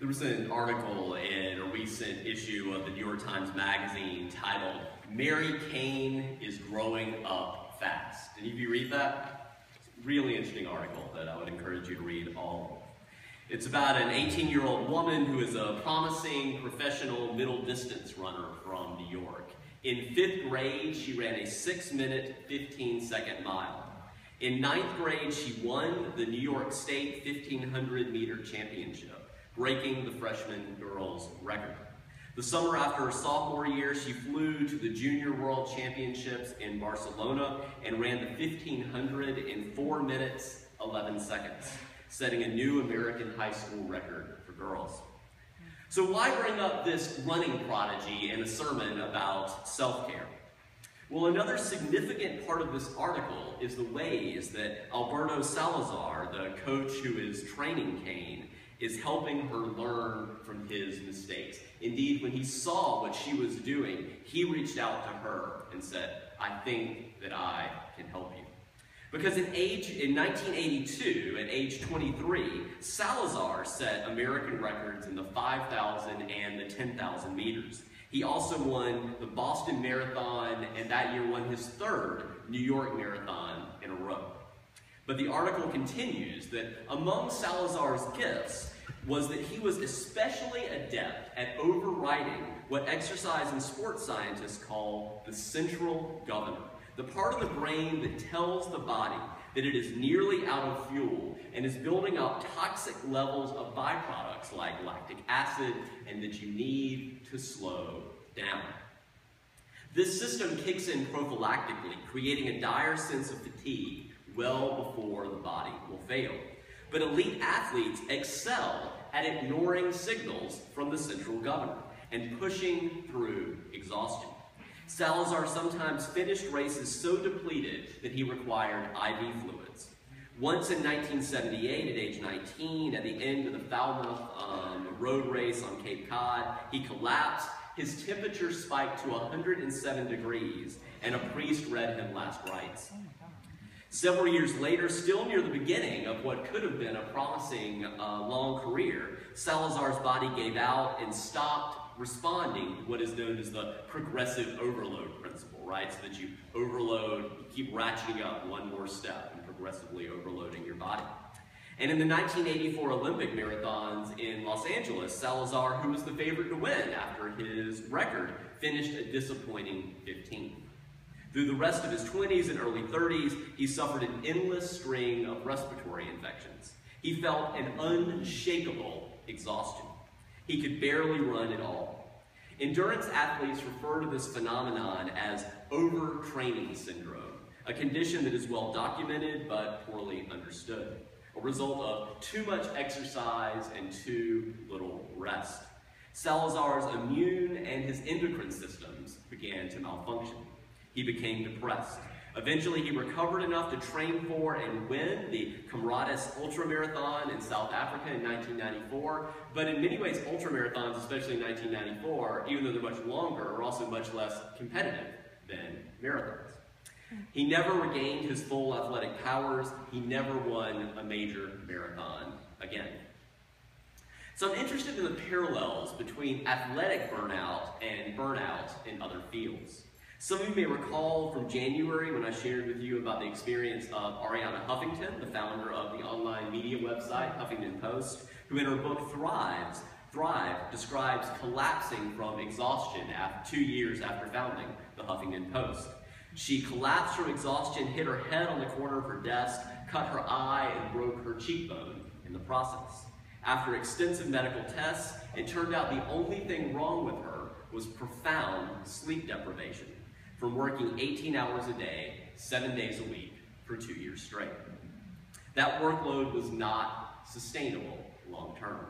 There was an article in a recent issue of the New York Times Magazine titled, "Mary Kane is Growing Up Fast." Did any of you read that? It's a really interesting article that I would encourage you to read all of. It's about an 18-year-old woman who is a promising professional middle distance runner from New York. In 5th grade, she ran a 6-minute, 15-second mile. In 9th grade, she won the New York State 1500-meter championship, breaking the freshman girls' record. The summer after her sophomore year, she flew to the Junior World Championships in Barcelona and ran the 1500 in 4 minutes, 11 seconds, setting a new American high school record for girls. So why bring up this running prodigy in a sermon about self-care? Well, another significant part of this article is the ways that Alberto Salazar, the coach who is training Kane, is helping her learn from his mistakes. Indeed, when he saw what she was doing, he reached out to her and said, "I think that I can help you." Because in 1982, at age 23, Salazar set American records in the 5,000 and the 10,000 meters. He also won the Boston Marathon, and that year won his 3rd New York Marathon in a row. But the article continues that among Salazar's gifts was that he was especially adept at overriding what exercise and sports scientists call the central governor, the part of the brain that tells the body that it is nearly out of fuel and is building up toxic levels of byproducts like lactic acid and that you need to slow down. This system kicks in prophylactically, creating a dire sense of fatigue well before the body will fail. But elite athletes excel at ignoring signals from the central governor and pushing through exhaustion. Salazar sometimes finished races so depleted that he required IV fluids. Once in 1978, at age 19, at the end of the Falmouth road race on Cape Cod, he collapsed. His temperature spiked to 107 degrees, and a priest read him last rites. Several years later, still near the beginning of what could have been a promising long career, Salazar's body gave out and stopped responding to what is known as the progressive overload principle, right? So that you overload, you keep ratcheting up one more step and progressively overloading your body. And in the 1984 Olympic marathons in Los Angeles, Salazar, who was the favorite to win after his record, finished a disappointing 15th. Through the rest of his 20s and early 30s, he suffered an endless string of respiratory infections. He felt an unshakable exhaustion. He could barely run at all. Endurance athletes refer to this phenomenon as overtraining syndrome, a condition that is well documented but poorly understood, a result of too much exercise and too little rest. Salazar's immune and his endocrine systems began to malfunction. He became depressed. Eventually, he recovered enough to train for and win the Camaradas Ultramarathon in South Africa in 1994. But in many ways, ultramarathons, especially in 1994, even though they're much longer, are also much less competitive than marathons. He never regained his full athletic powers. He never won a major marathon again. So I'm interested in the parallels between athletic burnout and burnout in other fields. Some of you may recall from January when I shared with you about the experience of Arianna Huffington, the founder of the online media website Huffington Post, who in her book Thrive describes collapsing from exhaustion 2 years after founding the Huffington Post. She collapsed from exhaustion, hit her head on the corner of her desk, cut her eye, and broke her cheekbone in the process. After extensive medical tests, it turned out the only thing wrong with her was profound sleep deprivation from working 18 hours a day, 7 days a week for 2 years straight. That workload was not sustainable long term.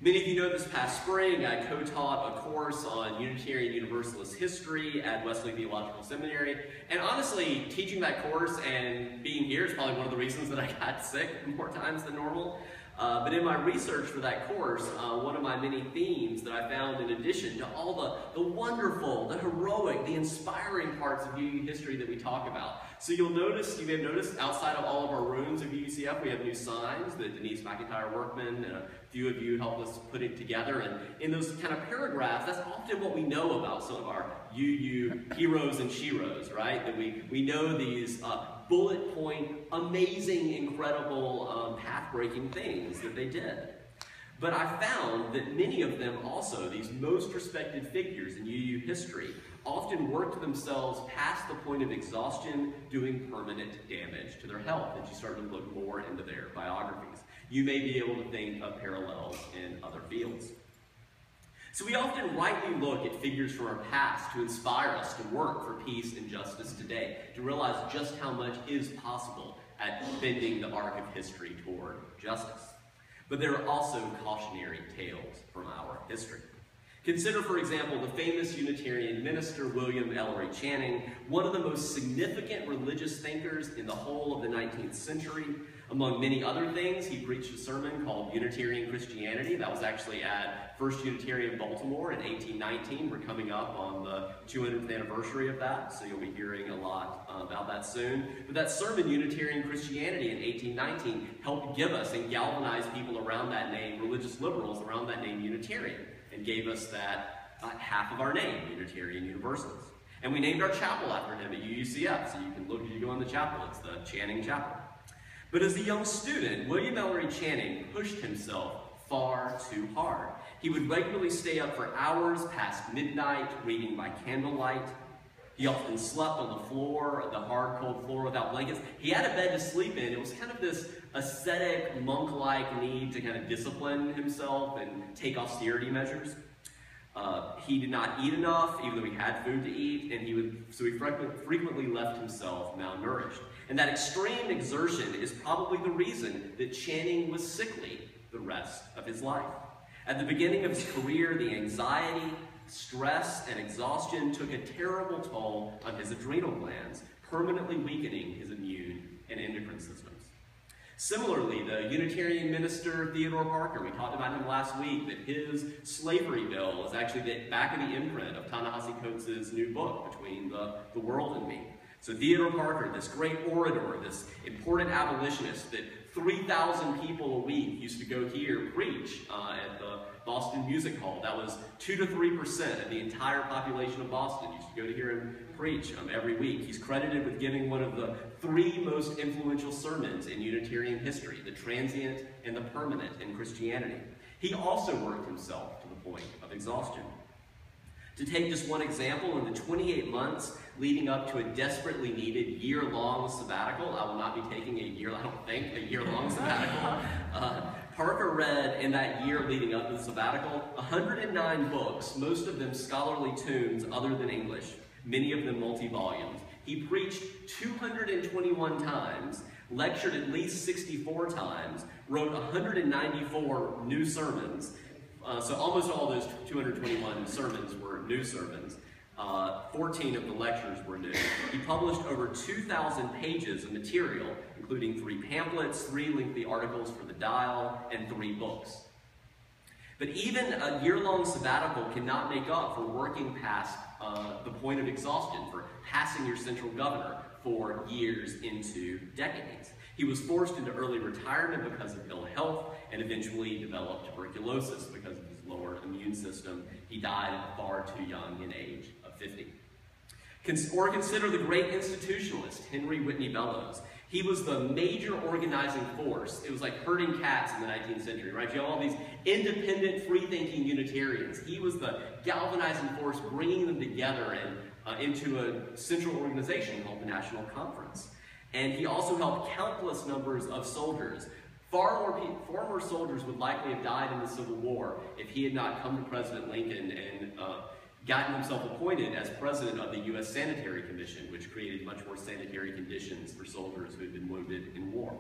Many of you know this past spring I co-taught a course on Unitarian Universalist history at Wesley Theological Seminary, and honestly, teaching that course and being here is probably one of the reasons that I got sick more times than normal. But in my research for that course, one of my many themes that I found in addition to all the wonderful, the heroic, the inspiring parts of UU history that we talk about. So you may have noticed outside of all of our rooms of UCF, we have new signs that Denise McIntyre Workman and a few of you helped us put it together. And in those kind of paragraphs, that's often what we know about some of our UU heroes and sheroes, right? That we know these bullet point, amazing, incredible, path-breaking things that they did. But I found that many of them also, these most respected figures in UU history, often worked themselves past the point of exhaustion, doing permanent damage to their health as you start to look more into their biographies. You may be able to think of parallels in other fields. So we often rightly look at figures from our past to inspire us to work for peace and justice today, to realize just how much is possible at bending the arc of history toward justice. But there are also cautionary tales from our history. Consider, for example, the famous Unitarian minister William Ellery Channing, one of the most significant religious thinkers in the whole of the 19th century. Among many other things, he preached a sermon called Unitarian Christianity. That was actually at First Unitarian Baltimore in 1819. We're coming up on the 200th anniversary of that, so you'll be hearing a lot about that soon. But that sermon, Unitarian Christianity in 1819, helped give us and galvanize people around that name, religious liberals around that name Unitarian, and gave us that half of our name, Unitarian Universalist. And we named our chapel after him at UCF, so you can look as you go in the chapel. It's the Channing Chapel. But as a young student, William Ellery Channing pushed himself far too hard. He would regularly stay up for hours past midnight, reading by candlelight. He often slept on the floor, the hard, cold floor without blankets. He had a bed to sleep in. It was kind of this ascetic, monk-like need to kind of discipline himself and take austerity measures. He did not eat enough, even though he had food to eat, and so he frequently left himself malnourished. And that extreme exertion is probably the reason that Channing was sickly the rest of his life. At the beginning of his career, the anxiety, stress, and exhaustion took a terrible toll on his adrenal glands, permanently weakening his immune and endocrine systems. Similarly, the Unitarian minister Theodore Parker, we talked about him last week, that his slavery bill is actually the back of the imprint of Ta-Nehisi Coates' new book, Between the World and Me. So Theodore Parker, this great orator, this important abolitionist that 3,000 people a week used to go hear preach at the Boston Music Hall. That was 2 to 3% of the entire population of Boston used to go to hear him preach every week. He's credited with giving one of the 3 most influential sermons in Unitarian history, the transient and the permanent in Christianity. He also worked himself to the point of exhaustion. To take just one example, in the 28 months leading up to a desperately needed year-long sabbatical, I will not be taking a year-long sabbatical. Parker read in that year leading up to the sabbatical 109 books, most of them scholarly tomes other than English, many of them multi-volumes. He preached 221 times, lectured at least 64 times, wrote 194 new sermons. So almost all those 221 sermons were new sermons. 14 of the lectures were new. He published over 2,000 pages of material, including 3 pamphlets, 3 lengthy articles for the Dial, and 3 books. But even a year-long sabbatical cannot make up for working past the point of exhaustion, for passing your central governor for years into decades. He was forced into early retirement because of ill health and eventually developed tuberculosis because of his lower immune system. He died far too young in age of 50. Or consider the great institutionalist, Henry Whitney Bellows. He was the major organizing force. It was like herding cats in the 19th century, right? You have all these independent, free-thinking Unitarians. He was the galvanizing force, bringing them together and into a central organization called the National Conference. And he also helped countless numbers of soldiers. Far more soldiers would likely have died in the Civil War if he had not come to President Lincoln and gotten himself appointed as president of the U.S. Sanitary Commission, which created much more sanitary conditions for soldiers who had been wounded in war.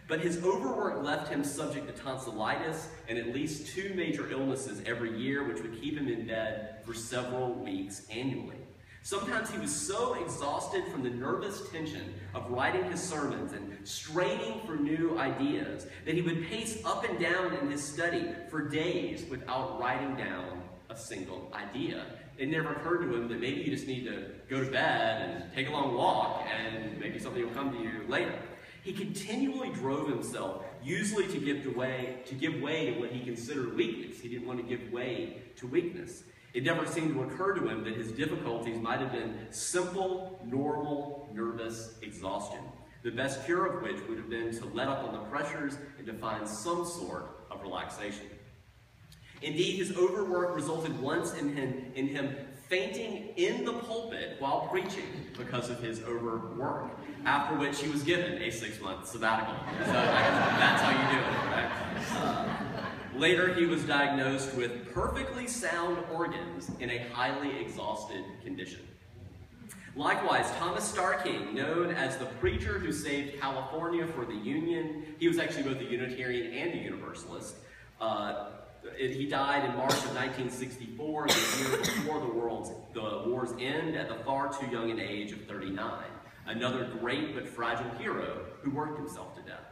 But his overwork left him subject to tonsillitis and at least 2 major illnesses every year, which would keep him in bed for several weeks annually. Sometimes he was so exhausted from the nervous tension of writing his sermons and straining for new ideas that he would pace up and down in his study for days without writing down a single idea. It never occurred to him that maybe you just need to go to bed and take a long walk and maybe something will come to you later. He continually drove himself, usually to give way to what he considered weakness. He didn't want to give way to weakness. It never seemed to occur to him that his difficulties might have been simple, normal, nervous exhaustion, the best cure of which would have been to let up on the pressures and to find some sort of relaxation. Indeed, his overwork resulted once in him fainting in the pulpit while preaching because of his overwork, after which he was given a 6-month sabbatical. So that's how you do it, right? Later, he was diagnosed with perfectly sound organs in a highly exhausted condition. Likewise, Thomas Starking, known as the preacher who saved California for the Union, he was actually both a Unitarian and a Universalist. He died in March of 1964, the year before the war's end, at the far too young an age of 39. Another great but fragile hero who worked himself to death.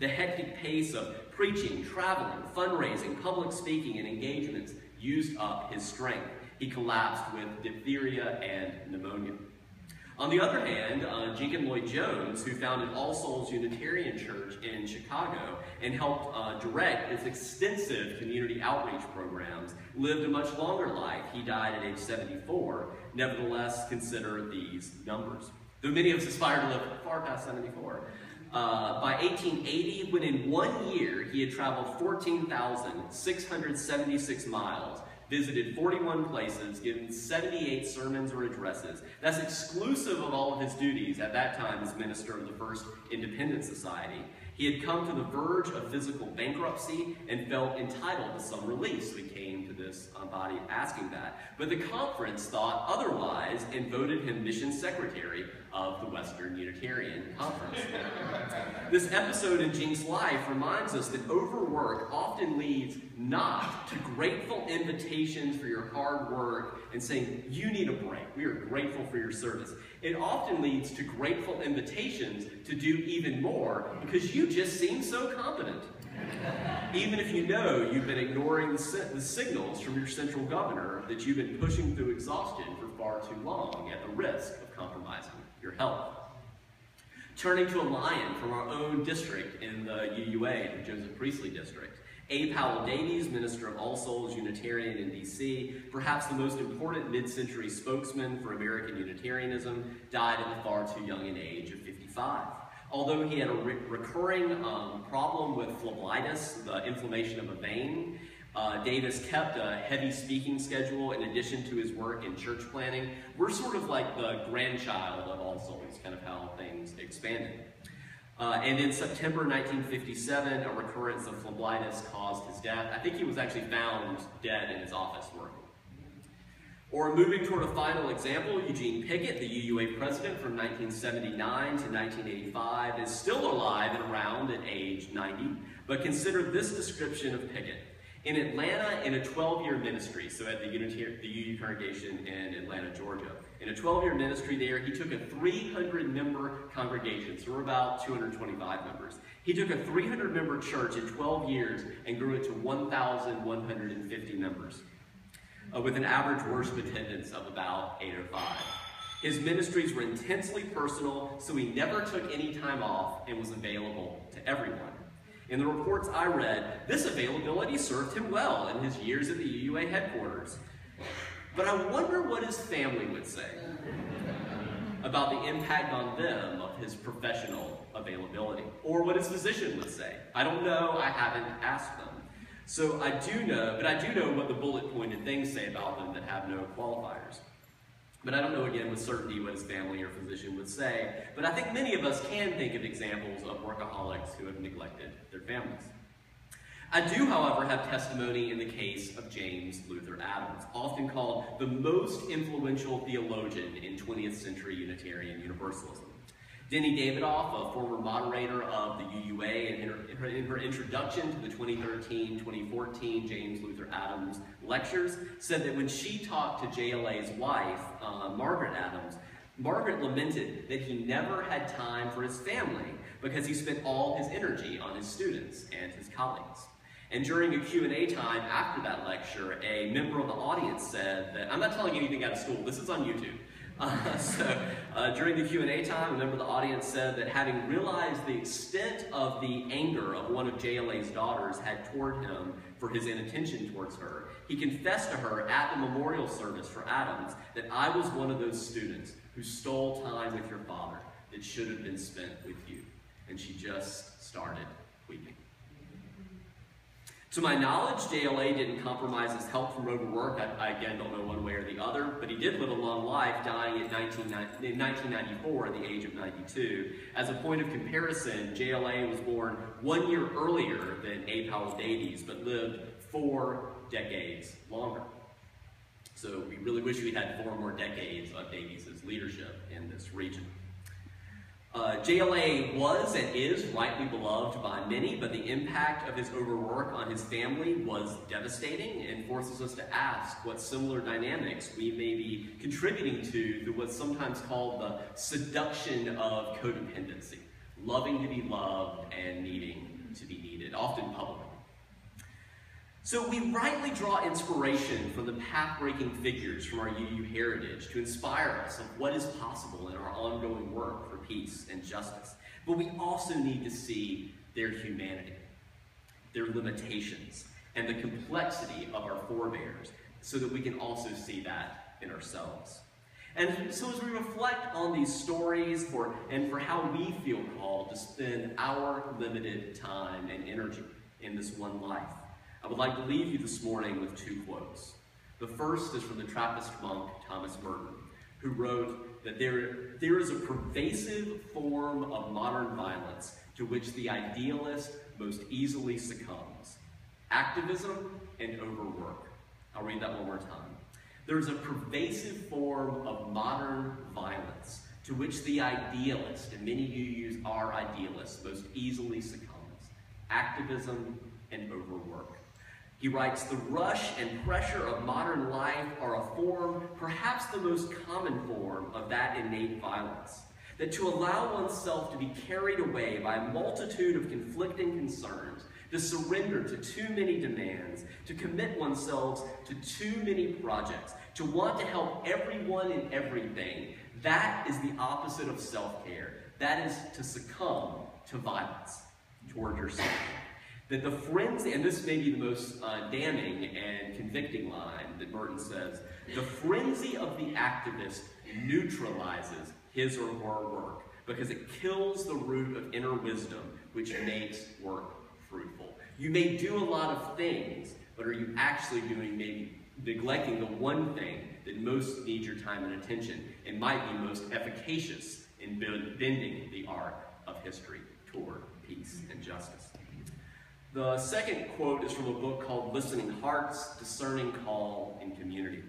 The hectic pace of preaching, traveling, fundraising, public speaking, and engagements used up his strength. He collapsed with diphtheria and pneumonia. On the other hand, Jenkins Lloyd Jones, who founded All Souls Unitarian Church in Chicago and helped direct its extensive community outreach programs, lived a much longer life. He died at age 74. Nevertheless, consider these numbers. Though many of us aspire to live far past 74. By 1880, when in 1 year he had traveled 14,676 miles, visited 41 places, given 78 sermons or addresses. That's exclusive of all of his duties at that time as minister of the First Independent Society. He had come to the verge of physical bankruptcy and felt entitled to some release. We came to this body asking that. But the conference thought otherwise and voted him mission secretary of the Western Unitarian Conference. This episode in Jenk's life reminds us that overwork often leads not to grateful invitations for your hard work and saying, you need a break. We are grateful for your service. It often leads to grateful invitations to do even more because you just seem so competent. Even if you know you've been ignoring the signals from your central governor that you've been pushing through exhaustion for far too long at the risk of compromising your health. Turning to a lion from our own district in the UUA, the Joseph Priestley District. A. Powell Davies, minister of All Souls Unitarian in D.C., perhaps the most important mid-century spokesman for American Unitarianism, died at the far too young an age of 55. Although he had a recurring problem with phlebitis, the inflammation of a vein, Davis kept a heavy speaking schedule in addition to his work in church planning. We're sort of like the grandchild of All Souls, kind of how things expanded. And in September 1957, a recurrence of phlebitis caused his death. I think he was actually found dead in his office working. Or moving toward a final example, Eugene Pickett, the UUA president from 1979 to 1985, is still alive and around at age 90. But consider this description of Pickett. In Atlanta, in a 12-year ministry, so at the UU congregation in Atlanta, Georgia. In a 12-year ministry there, he took a 300-member congregation, so we're about 225 members. He took a 300-member church in 12 years and grew it to 1,150 members, with an average worship attendance of about 8 or 5. His ministries were intensely personal, so he never took any time off and was available to everyone. In the reports I read, this availability served him well in his years at the UUA headquarters. But I wonder what his family would say about the impact on them of his professional availability, or what his physician would say. I don't know, I haven't asked them. So I do know what the bullet-pointed things say about them that have no qualifiers. But I don't know, again, with certainty what his family or physician would say. But I think many of us can think of examples of workaholics who have neglected their families. I do, however, have testimony in the case of James Luther Adams, often called the most influential theologian in 20th century Unitarian Universalism. Denny Davidoff, a former moderator of the UUA and in her introduction to the 2013-2014 James Luther Adams lectures, said that when she talked to JLA's wife, Margaret Adams, Margaret lamented that he never had time for his family because he spent all his energy on his students and his colleagues. And during a Q&A time after that lecture, a member of the audience said that, I'm not telling you anything out of school, this is on YouTube. During the Q&A time, a member of the audience said that having realized the extent of the anger of one of JLA's daughters had toward him for his inattention towards her, he confessed to her at the memorial service for Adams that I was one of those students who stole time with your father that should have been spent with you. And she just started weeping. To my knowledge, JLA didn't compromise his health from overwork. I again don't know one way or the other, but he did live a long life, dying in 1994 at the age of 92. As a point of comparison, JLA was born 1 year earlier than A. Powell Davies, but lived 4 decades longer. So we really wish we had 4 more decades of Davies' leadership in this region. JLA was and is rightly beloved by many, but the impact of his overwork on his family was devastating and forces us to ask what similar dynamics we may be contributing to what's sometimes called the seduction of codependency, loving to be loved and needing to be needed, often publicly. So we rightly draw inspiration from the path-breaking figures from our UU heritage to inspire us of what is possible in our ongoing work for peace and justice. But we also need to see their humanity, their limitations, and the complexity of our forebears so that we can also see that in ourselves. And so as we reflect on these stories for how we feel called to spend our limited time and energy in this one life, I would like to leave you this morning with 2 quotes. The first is from the Trappist monk Thomas Merton, who wrote that there is a pervasive form of modern violence to which the idealist most easily succumbs: activism and overwork. I'll read that one more time. There is a pervasive form of modern violence to which the idealist, and many UUs are idealists, most easily succumbs: activism and overwork. He writes, the rush and pressure of modern life are a form, perhaps the most common form, of that innate violence. That to allow oneself to be carried away by a multitude of conflicting concerns, to surrender to too many demands, to commit oneself to too many projects, to want to help everyone and everything, that is the opposite of self-care. That is to succumb to violence toward yourself. That the frenzy, and this may be the most damning and convicting line that Merton says, the frenzy of the activist neutralizes his or her work because it kills the root of inner wisdom which makes work fruitful. You may do a lot of things, but are you actually doing, maybe neglecting the one thing that most needs your time and attention and might be most efficacious in bending the arc of history toward peace and justice? The second quote is from a book called Listening Hearts, Discerning Call in Community.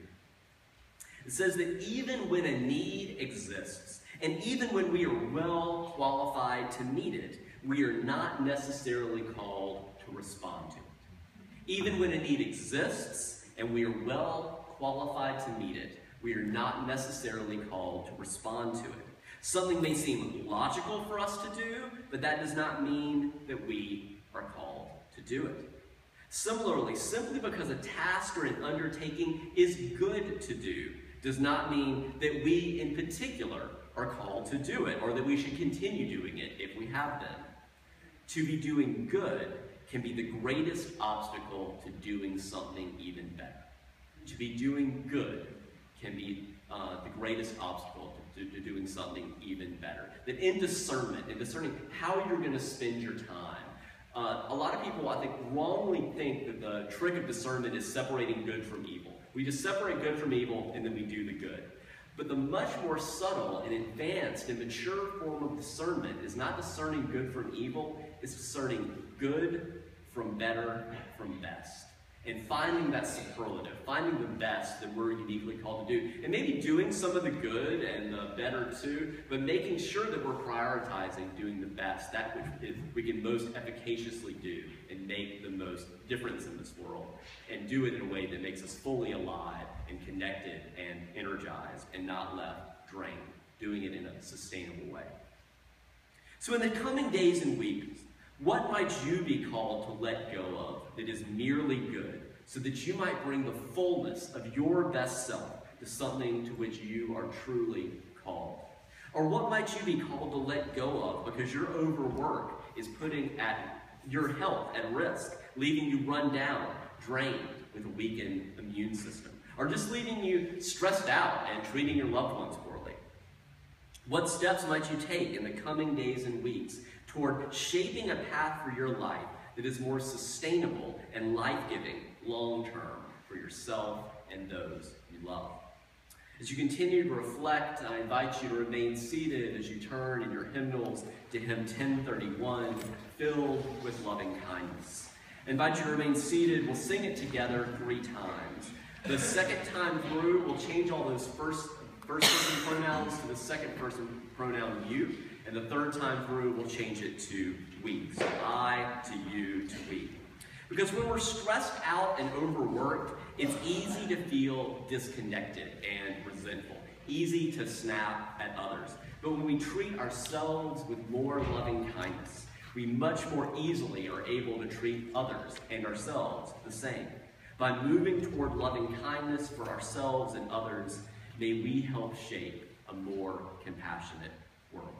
It says that even when a need exists, and even when we are well qualified to meet it, we are not necessarily called to respond to it. Even when a need exists, and we are well qualified to meet it, we are not necessarily called to respond to it. Something may seem logical for us to do, but that does not mean that we are called to do it. Similarly, simply because a task or an undertaking is good to do does not mean that we in particular are called to do it or that we should continue doing it if we have been. To be doing good can be the greatest obstacle to doing something even better. To be doing good can be the greatest obstacle to doing something even better. That in discernment, in discerning how you're going to spend your time, a lot of people, I think, wrongly think that the trick of discernment is separating good from evil. We just separate good from evil and then we do the good. But the much more subtle and advanced and mature form of discernment is not discerning good from evil, it's discerning good from better, from best. and finding that superlative, finding the best that we're uniquely called to do, and maybe doing some of the good and the better too, but making sure that we're prioritizing doing the best, that which we can most efficaciously do and make the most difference in this world, and do it in a way that makes us fully alive and connected and energized and not left drained, doing it in a sustainable way. So in the coming days and weeks, what might you be called to let go of that is merely good, so that you might bring the fullness of your best self to something to which you are truly called? Or what might you be called to let go of because your overwork is putting your health at risk, leaving you run down, drained, with a weakened immune system, or just leaving you stressed out and treating your loved ones poorly? What steps might you take in the coming days and weeks toward shaping a path for your life that is more sustainable and life-giving long-term for yourself and those you love? As you continue to reflect, I invite you to remain seated as you turn in your hymnals to hymn 1031, Filled with Loving Kindness. I invite you to remain seated. We'll sing it together 3 times. The second time through, we'll change all those first person pronouns to the second person pronoun you, and the third time through, we'll change it to we. So I to you to we. Because when we're stressed out and overworked, it's easy to feel disconnected and resentful, easy to snap at others. But when we treat ourselves with more loving kindness, we much more easily are able to treat others and ourselves the same. By moving toward loving kindness for ourselves and others, may we help shape a more compassionate world.